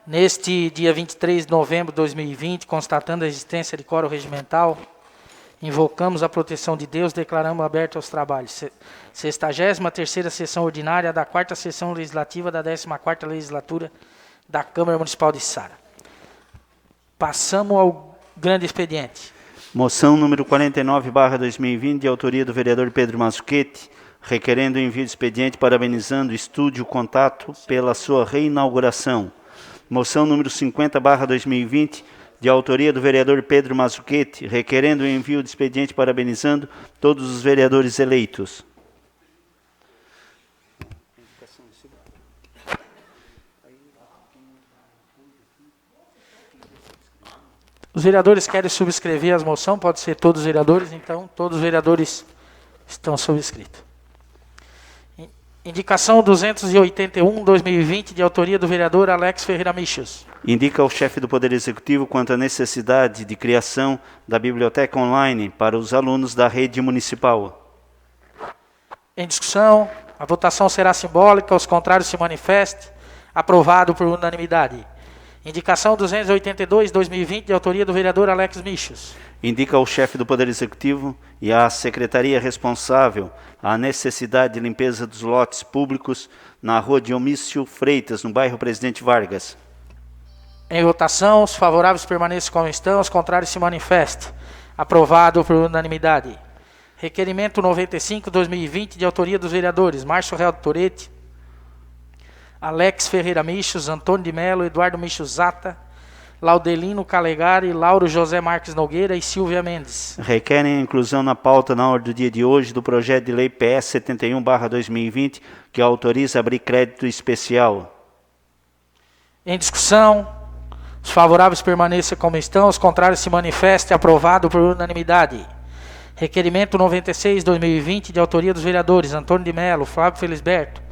Neste dia 23 de novembro de 2020, constatando a existência de quórum regimental, invocamos a proteção de Deus, declaramos aberto aos trabalhos. 63ª sessão ordinária da 4ª sessão legislativa da 14ª legislatura da Câmara Municipal de Içara. Passamos ao grande expediente. Moção número 49/2020, de autoria do vereador Pedro Mazzuchetti, requerendo o envio de expediente parabenizando o Estúdio Contato pela sua reinauguração. Moção número 50/2020, de autoria do vereador Pedro Mazzuchetti, requerendo o envio de expediente parabenizando todos os vereadores eleitos. Os vereadores querem subscrever as moções, pode ser todos os vereadores, então todos os vereadores estão subscritos. Indicação 281/2020, de autoria do vereador Alex Ferreira Michos. Indica ao chefe do Poder Executivo quanto à necessidade de criação da biblioteca online para os alunos da rede municipal. Em discussão, a votação será simbólica, os contrários se manifestem. Aprovado por unanimidade. Indicação 282/2020, de autoria do vereador Alex Michos. Indica ao chefe do Poder Executivo e à secretaria responsável a necessidade de limpeza dos lotes públicos na rua Dionísio Freitas, no bairro Presidente Vargas. Em votação, os favoráveis permaneçam como estão, os contrários se manifestem. Aprovado por unanimidade. Requerimento 95/2020, de autoria dos vereadores Márcio Real Toretti, Alex Ferreira Michos, Antônio de Melo, Eduardo Michos Zata, Laudelino Calegari, Lauro José Marques Nogueira e Silvia Mendes. Requerem a inclusão na pauta na ordem do dia de hoje do projeto de lei PS 71/2020, que autoriza abrir crédito especial. Em discussão, os favoráveis permaneçam como estão, os contrários se manifestem. Aprovado por unanimidade. Requerimento 96/2020, de autoria dos vereadores Antônio de Melo, Flávio Felisberto,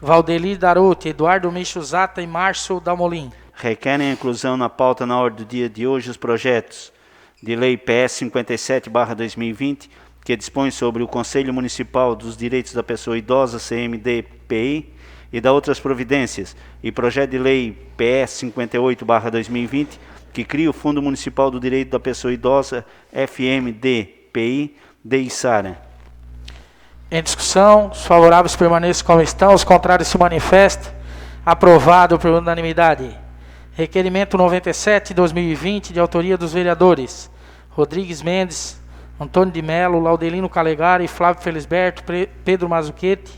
Valdeli Darotti, Eduardo Michos Zata e Márcio Dalmolin. Requerem a inclusão na pauta na ordem do dia de hoje os projetos de lei PS 57/2020, que dispõe sobre o Conselho Municipal dos Direitos da Pessoa Idosa, CMDPI, e da outras providências, e projeto de lei PS 58/2020, que cria o Fundo Municipal do Direito da Pessoa Idosa, FMDPI, de Içara. Em discussão, os favoráveis permaneçam como estão, os contrários se manifestem. Aprovado por unanimidade. Requerimento 97/2020, de autoria dos vereadores Rodrigues Mendes, Antônio de Melo, Laudelino Calegari, Flávio Felisberto, Pedro Mazzuchetti.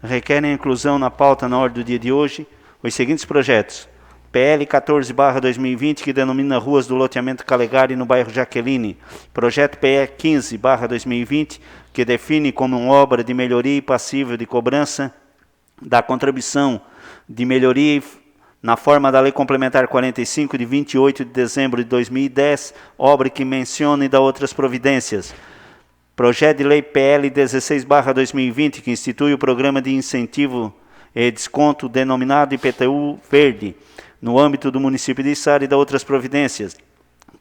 Requerem a inclusão na pauta na ordem do dia de hoje os seguintes projetos. PL 14/2020, que denomina Ruas do Loteamento Calegari no bairro Jaqueline. Projeto PE 15/2020, que define como uma obra de melhoria e passível de cobrança da contribuição de melhoria na forma da Lei Complementar 45, de 28 de dezembro de 2010, obra que menciona e dá outras providências. Projeto de Lei PL 16/2020, que institui o Programa de Incentivo e Desconto denominado IPTU Verde, no âmbito do município de Içara e dá outras providências.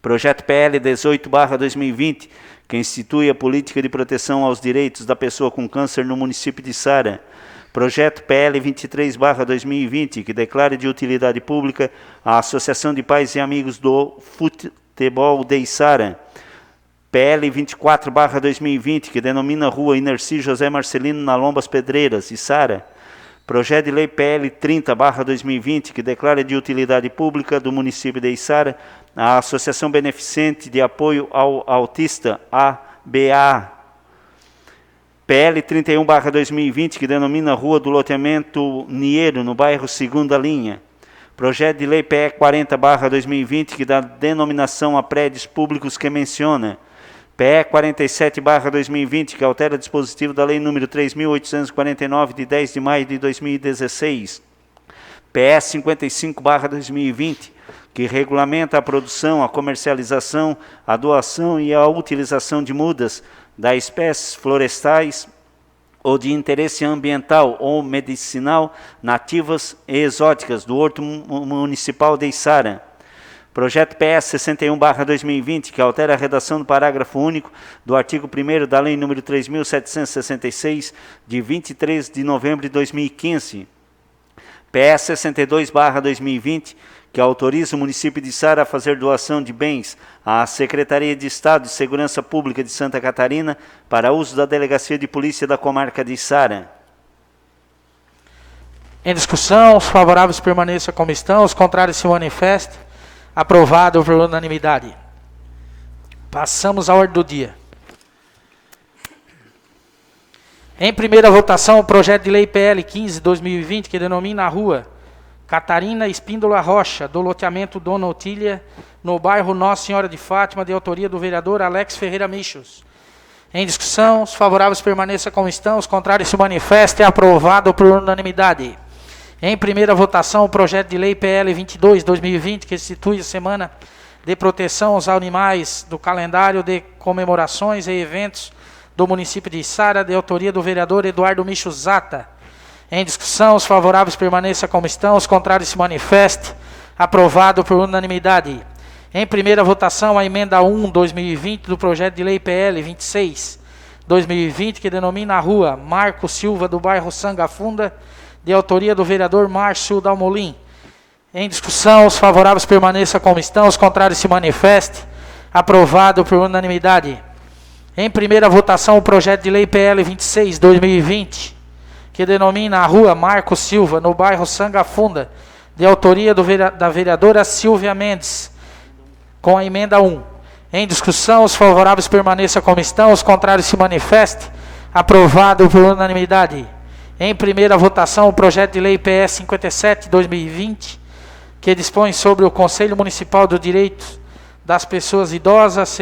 Projeto PL 18/2020, que institui a política de proteção aos direitos da pessoa com câncer no município de Içara. Projeto PL 23/2020, que declara de utilidade pública a Associação de Pais e Amigos do Futebol de Içara. PL 24/2020, que denomina Rua Inerci José Marcelino na Lombas Pedreiras, Içara. Projeto de Lei PL 30/2020, que declara de utilidade pública do município de Içara a Associação Beneficente de Apoio ao Autista, ABA. PL 31/2020, que denomina Rua do Loteamento Niero, no bairro Segunda Linha. Projeto de Lei PE 40/2020, que dá denominação a prédios públicos que menciona. PE 47/2020, que altera dispositivo da Lei nº 3.849, de 10 de maio de 2016. PE 55/2020, que regulamenta a produção, a comercialização, a doação e a utilização de mudas das espécies florestais ou de interesse ambiental ou medicinal nativas e exóticas do Horto Municipal de Içara. Projeto PS 61/2020, que altera a redação do parágrafo único do artigo 1º da Lei nº 3.766, de 23 de novembro de 2015. PE 62/2020, que autoriza o município de Içara a fazer doação de bens à Secretaria de Estado de Segurança Pública de Santa Catarina para uso da Delegacia de Polícia da Comarca de Içara. Em discussão, os favoráveis permaneçam como estão, os contrários se manifestem. Aprovado por unanimidade. Passamos à ordem do dia. Em primeira votação, o projeto de lei PL 15/2020, que denomina a rua Catarina Espíndola Rocha, do loteamento Dona Otília, no bairro Nossa Senhora de Fátima, de autoria do vereador Alex Ferreira Michos. Em discussão, os favoráveis permaneçam como estão, os contrários se manifestem. Aprovado por unanimidade. Em primeira votação, o projeto de lei PL 22/2020, que institui a Semana de Proteção aos Animais do calendário de comemorações e eventos do município de Içara, de autoria do vereador Eduardo Michos Zata. Em discussão, os favoráveis permaneçam como estão, os contrários se manifestem. Aprovado por unanimidade. Em primeira votação, a emenda 1/2020 do projeto de lei PL 26/2020, que denomina a rua Marco Silva, do bairro Sangafunda, de autoria do vereador Márcio Dalmolin. Em discussão, os favoráveis permaneçam como estão, os contrários se manifestem. Aprovado por unanimidade. Em primeira votação, o projeto de lei PL 26/2020, que denomina a rua Marco Silva, no bairro Sangafunda, de autoria da vereadora Silvia Mendes, com a emenda 1. Em discussão, os favoráveis permaneçam como estão, os contrários se manifestem. Aprovado por unanimidade. Em primeira votação, o projeto de lei PE 57/2020, que dispõe sobre o Conselho Municipal do Direito das Pessoas Idosas,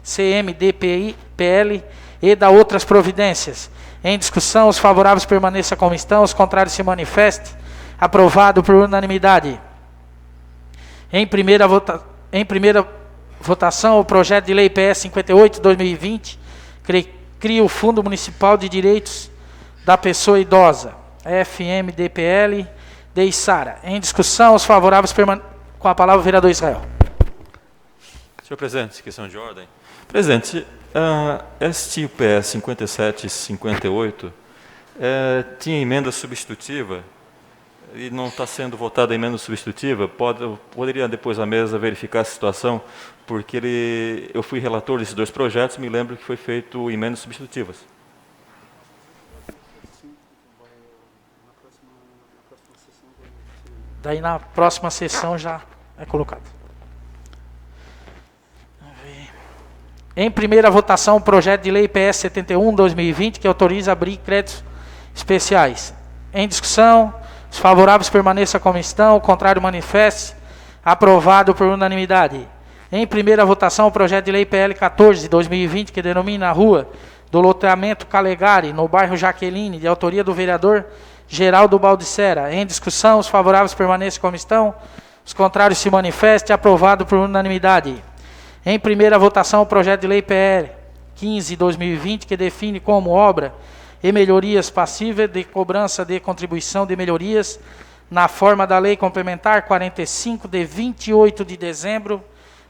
CMDPL, e da outras providências. Em discussão, os favoráveis permaneçam como estão, os contrários se manifestem. Aprovado por unanimidade. Em primeira votação, o projeto de lei PE 58/2020, que cria o Fundo Municipal de Direitos da Pessoa Idosa, FMDPL, de Içara. Em discussão, os favoráveis com a palavra o vereador Israel. Senhor presidente, questão de ordem. Presidente, este PE 57 e 58 tinha emenda substitutiva e não está sendo votada a emenda substitutiva. Poderia depois a mesa verificar a situação, porque eu fui relator desses dois projetos e me lembro que foi feito emendas substitutivas. Daí na próxima sessão já é colocado. Em primeira votação, o projeto de lei PS 71/2020, que autoriza abrir créditos especiais. Em discussão, os favoráveis permaneçam como estão, o contrário manifeste. Aprovado por unanimidade. Em primeira votação, o projeto de lei PL 14/2020, que denomina a rua do loteamento Calegari, no bairro Jaqueline, de autoria do vereador Geraldo Baldissera. Em discussão, os favoráveis permaneçam como estão, os contrários se manifestem. Aprovado por unanimidade. Em primeira votação, o projeto de lei PL 15/2020, que define como obra e melhorias passíveis de cobrança de contribuição de melhorias na forma da Lei Complementar 45, de 28 de dezembro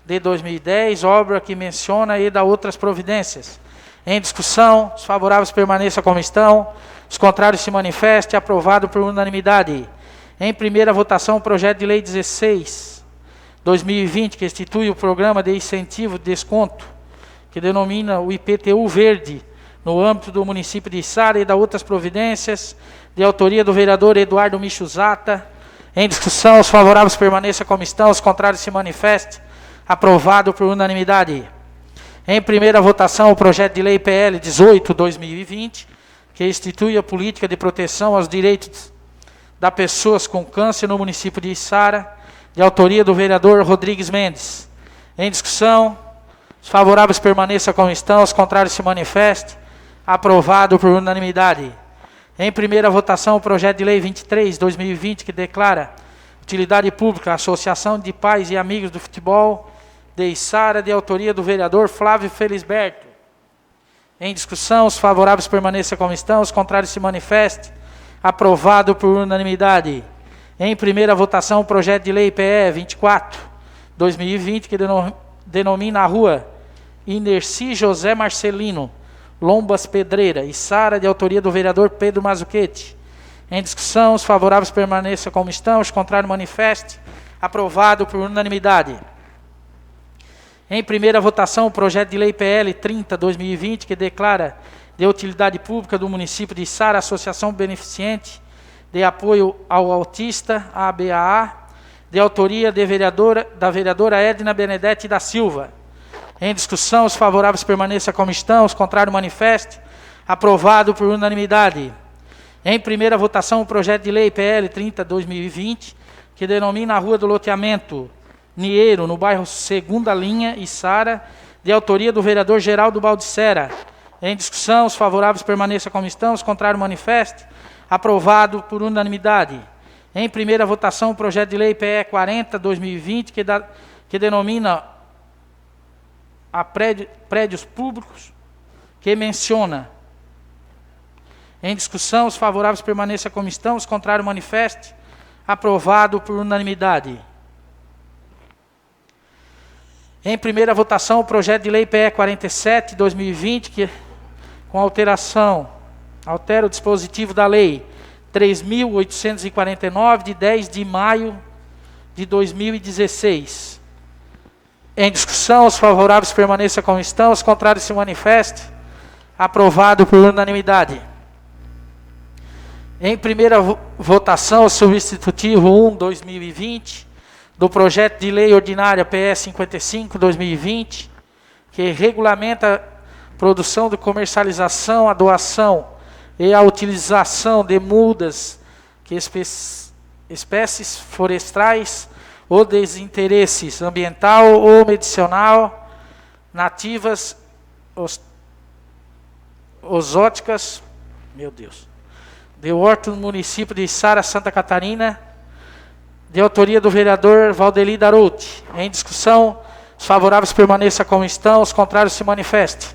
de 2010, obra que menciona e dá outras providências. Em discussão, os favoráveis permaneçam como estão, os contrários se manifestem. Aprovado por unanimidade. Em primeira votação, o projeto de lei 16/2020, que institui o programa de incentivo de desconto, que denomina o IPTU Verde, no âmbito do município de Içara, e da outras providências, de autoria do vereador Eduardo Michos Zata. Em discussão, os favoráveis permaneçam como estão, os contrários se manifestem. Aprovado por unanimidade. Em primeira votação, o projeto de lei PL 18/2020, que institui a política de proteção aos direitos das pessoas com câncer no município de Içara, de autoria do vereador Rodrigues Mendes. Em discussão, os favoráveis permaneçam como estão, os contrários se manifestem. Aprovado por unanimidade. Em primeira votação, o projeto de lei 23/2020, que declara utilidade pública a Associação de Pais e Amigos do Futebol de Içara, de autoria do vereador Flávio Felisberto. Em discussão, os favoráveis permaneçam como estão, os contrários se manifestem. Aprovado por unanimidade. Em primeira votação, o projeto de lei PE 24/2020, que denomina a rua Inerci José Marcelino Lombas Pedreira, Içara, de autoria do vereador Pedro Mazzuchetti. Em discussão, os favoráveis permaneçam como estão, os contrários manifestem. Aprovado por unanimidade. Em primeira votação, o projeto de lei PL 30/2020, que declara de utilidade pública do município de Içara, Associação Beneficente de Apoio ao Autista, ABAA, de autoria da vereadora Edna Benedetti da Silva. Em discussão, os favoráveis permaneçam como estão, os contrários manifestem. Aprovado por unanimidade. Em primeira votação, o projeto de lei PL 30/2020, que denomina a Rua do Loteamento Nieiro, no bairro Segunda Linha, Içara, de autoria do vereador Geraldo Baldissera. Em discussão, os favoráveis permaneçam como estão, os contrários manifestem. Aprovado por unanimidade. Em primeira votação, o projeto de lei PE 40/2020, que denomina a prédios públicos, que menciona. Em discussão, os favoráveis permaneçam como estão, os contrários manifestem. Aprovado por unanimidade. Em primeira votação, o projeto de lei PE 47/2020, que com alteração, altera o dispositivo da lei 3.849, de 10 de maio de 2016. Em discussão, os favoráveis permaneçam como estão, os contrários se manifestem. Aprovado por unanimidade. Em primeira votação, o substitutivo 1/2020, do projeto de lei ordinária PE 55/2020, que regulamenta a produção, de comercialização, a doação e a utilização de mudas, que espécies florestais ou desinteresses ambiental ou medicinal, nativas, exóticas, de horto no município de Içara, Santa Catarina, de autoria do vereador Valdeli Darouti. Em discussão, os favoráveis permaneçam como estão, os contrários se manifestem.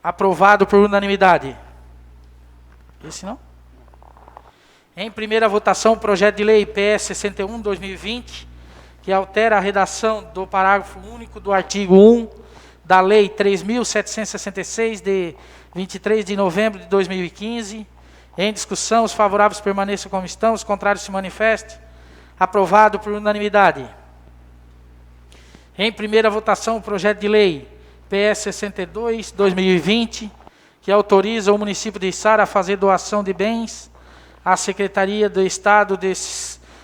Aprovado por unanimidade. Esse não? Em primeira votação, o projeto de lei PE 61/2020, que altera a redação do parágrafo único do artigo 1 da Lei 3.766, de 23 de novembro de 2015. Em discussão, os favoráveis permaneçam como estão, os contrários se manifestem. Aprovado por unanimidade. Em primeira votação, o projeto de lei PE 62/2020, que autoriza o município de Içara a fazer doação de bens à Secretaria do Estado de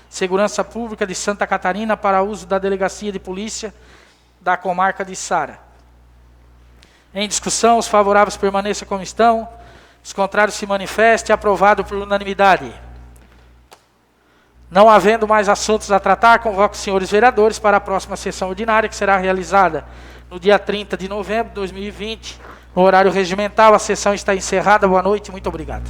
Segurança Pública de Santa Catarina para uso da Delegacia de Polícia da comarca de Içara. Em discussão, os favoráveis permaneçam como estão, os contrários se manifestem. Aprovado por unanimidade. Não havendo mais assuntos a tratar, convoco os senhores vereadores para a próxima sessão ordinária, que será realizada no dia 30 de novembro de 2020, no horário regimental. A sessão está encerrada. Boa noite, muito obrigado.